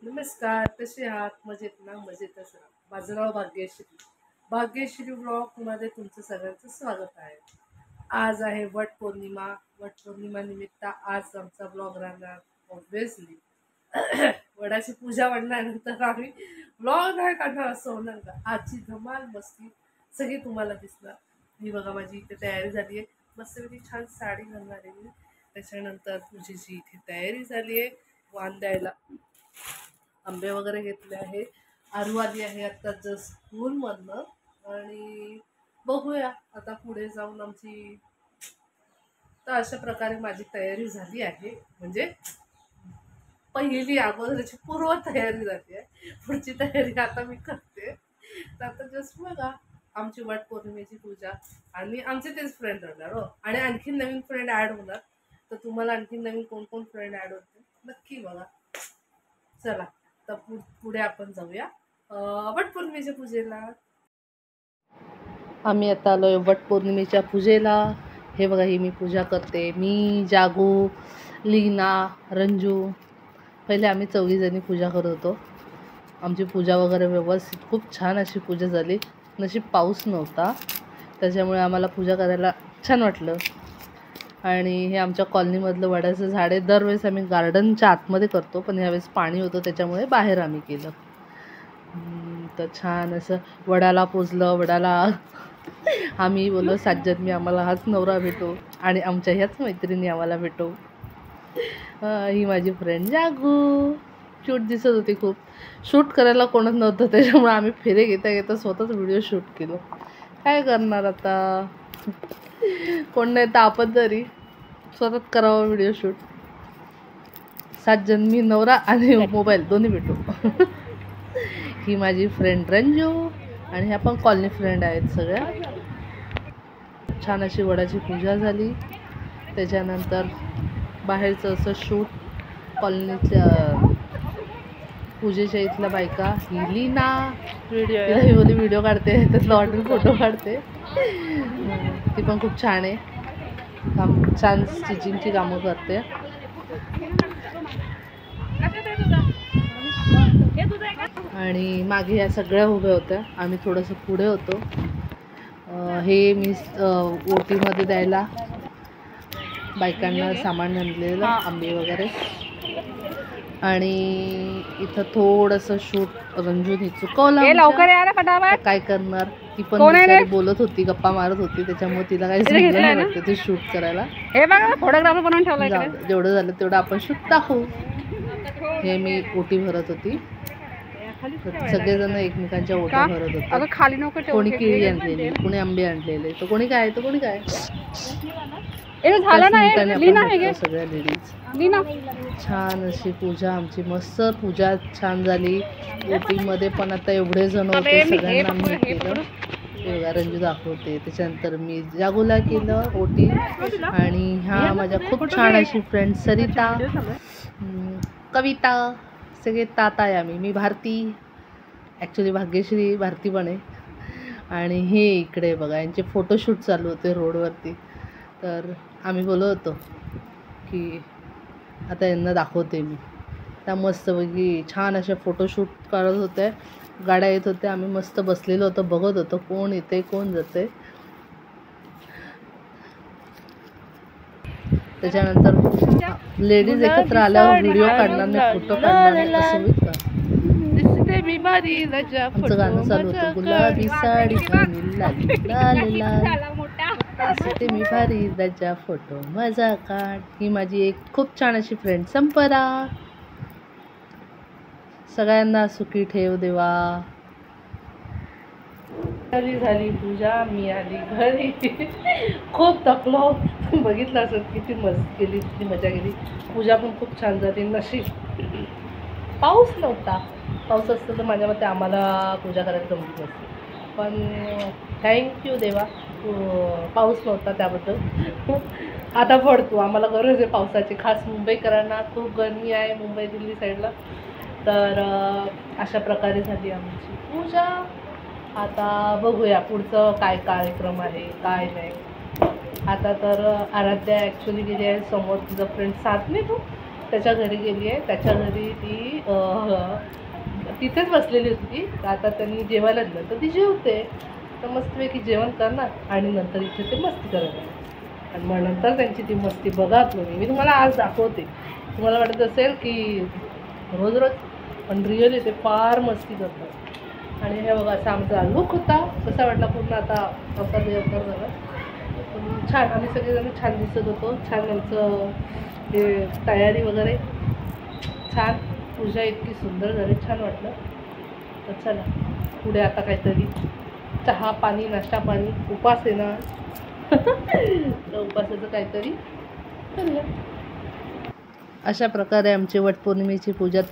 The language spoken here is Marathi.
नमस्कार, कसे आहात? मजेत ना? मजेतच राहा. माझं नाव भाग्यश्री. भाग्यश्री ब्लॉगमध्ये तुमचं सगळ्यांचं स्वागत आहे. आज आहे वटपौर्णिमा. वटपौर्णिमा निमित्त आज आमचा ब्लॉग राहणार ऑब्व्हियसली वडाची पूजा म्हणल्यानंतर आम्ही ब्लॉग नाही काढणार असं होणार का? आजची धमाल मस्ती सगळी तुम्हाला दिसणार. मी बघा माझी इथे तयारी झाली आहे. मस्तपैकी छान साडी घालणार आहे मी. त्याच्यानंतर पूजेची इथे तयारी झाली आहे. वाण द्यायला आंबे वगैरे घेतले आहे. आरू आली आहे आता जस्ट स्कूलमधनं आणि बघूया आता पुढे जाऊन आमची. तर अशा प्रकारे माझी तयारी झाली आहे. म्हणजे पहिली अगोदरची पूर्व तयारी झाली आहे. पुढची तयारी आता मी करते. तर आता जस्ट बघा आमची वट पौर्णिमेची पूजा आणि आमचे तेच फ्रेंड राहणार हो. आणि आणखीन नवीन फ्रेंड ॲड होणार. तर तुम्हाला आणखीन नवीन कोण कोण फ्रेंड ॲड होते नक्की बघा. चला तर पुढे आपण जाऊया वटपौर्णिमेच्या पूजेला. आम्ही आता आलोय वटपौर्णिमेच्या पूजेला. हे बघा ही मी पूजा करते. मी, जागू, लीना, रंजू. पहिले आम्ही 4 जणी पूजा करत होतो. आमची पूजा वगैरे व्यवस्थित खूप छान अशी पूजा झाली. नशीब पाऊस नव्हता त्याच्यामुळे आम्हाला पूजा करायला छान वाटलं. आणि हे आमच्या कॉलनीमधलं वडाचं झाड आहे. दरवेळेस आम्ही गार्डनच्या आतमध्ये करतो पण यावेळेस पाणी होतं त्याच्यामुळे बाहेर आम्ही केलं. तर छान असं वडाला पोचलं. वडाला आम्ही बोललो 7 जन्मी आम्हाला हाच नवरा भेटो आणि आमच्या ह्याच मैत्रिणी आम्हाला भेटो. ही माझी फ्रेंड जागू क्यूट दिसत होती खूप. शूट करायला कोणच नव्हतं त्याच्यामुळे आम्ही फेरे घेता घेता स्वतःच व्हिडिओ शूट केलं. काय करणार आता, कोण नाही तर आपण तरी स्वतःच करावं व्हिडिओ शूट. 7 जन्मी नवरा आणि मोबाईल दोन्ही भेटू. ही माझी फ्रेंड रंजू आणि ह्या पण कॉलनी फ्रेंड आहेत सगळ्या. छान अशी वडाची पूजा झाली. त्याच्यानंतर बाहेरचं असं शूट कॉलनीच्या पूजेच्या इथल्या बायका. ही लीना तिला ही बोली व्हिडिओ काढते त्यातलं ऑर्डर फोटो काढते. ती पण खूप छान आहे. छान स्टिचिंगची कामं करते. आणि मागे ह्या सगळ्या उभ्या होत्या. आम्ही थोडंसं पुढे होतो. हे मी ओटीमध्ये द्यायला बायकांना सामान आणलेलं आंबे वगैरे. आणि इथं थोडंसं शूट रंजूनी चुकवलं. काय करणार, ती पण बोलत होती, गप्पा मारत होती त्याच्यामुळे तिला काही समजलं नाही वाटतं ते शूट करायला. फोटोग्राफर बनवून ठेवला. जेवढं झालं तेवढं आपण शूट दाखवू. हे मी ओटी भरत होती. सगळेजण एकमेकांच्या ओट्या भरत होते. खाली नको ठेवू. कोणी केळी आणलेली, कोणी आंबे आणलेले, तर कोणी काय तर कोणी काय. सगळ्या लेडीज. छान अशी पूजा आमची मस्त पूजा छान झाली. ओटीमध्ये पण आता एवढे जण होते सगळ्यांना आम्ही केलं. रंजू दाखवते. त्याच्यानंतर मी जागूला केलं ओटी. आणि ह्या माझ्या खूप छान अशी फ्रेंड सरिता, कविता, सगळे ताता आहे आम्ही. मी भारती, ॲक्च्युली भाग्यश्री भारती पण आहे. आणि हे इकडे बघा यांचे फोटोशूट चालू होते रोडवरती. तर आम्ही बोलत होतो की आता यांना दाखवते मी. त्या मस्तपैकी छान अशा फोटोशूट करत होत्या. गाड्या येत होत्या. आम्ही मस्त बसलेलो होतो बघत होतो कोण येते कोण जाते. त्याच्यानंतर लेडीज एकत्र आल्यावर व्हिडिओ काढणार नाही, फोटो काढणार नाही असं होईल का. आमचं गाणं चालू होतं. गुलाबी साडी असते मी भारी त्याच्या फोटो मजा काढ. ही माझी एक खूप छान अशी फ्रेंड संपदा. सगळ्यांना सुखी ठेव देवा. झाली पूजा. मी आली घरी. खूप थकलो. बघितलं असं किती मस्ती केली, किती मजा केली. पूजा पण खूप छान झाली. नशीब पाऊस नव्हता. पाऊस असतं तर माझ्या मते आम्हाला पूजा करायला जमली नसते. पण थँक्यू देवा पाऊस नव्हता त्याबद्दल. आता पडतो. आम्हाला गरज आहे पावसाची. खास मुंबईकरांना खूप गरमी आहे मुंबई दिल्ली साईडला. तर अशा प्रकारे झाली आमची पूजा. आता बघूया पुढचं काय कार्यक्रम आहे काय नाही. आता तर आराध्या ॲक्च्युली गेली आहे समोर. तिचा फ्रेंड साथ नाही तो त्याच्या घरी गेली आहे. त्याच्या घरी ती तिथेच बसलेली होती ती. तर आता त्यांनी जेवायला दिलं तर ती जेवते. तर मस्तपैकी जेवण करणार आणि नंतर इथे ते मस्ती करणार आणि मग नंतर त्यांची ती मस्ती बघा मी तुम्हाला आज दाखवते. तुम्हाला वाटत असेल की रोज रोज, पण रिअली ते फार मस्ती करतात. आणि हे बघा असा आमचा लुक होता. कसा वाटला पूर्ण आता असा देवकर झाला. पण छान, आम्ही सगळेजण छान दिसत होतो. छान आमचं हे तयारी वगैरे छान, पूजा इतकी सुंदर झाली, छान वाटलं. तर चला पुढे आता काहीतरी चहा पाणी, नाश्ता पाणी, उपास येणार. तर उपासाचं काहीतरी करूया. अशा प्रकारे आमची वटपौर्णिमेची पूजा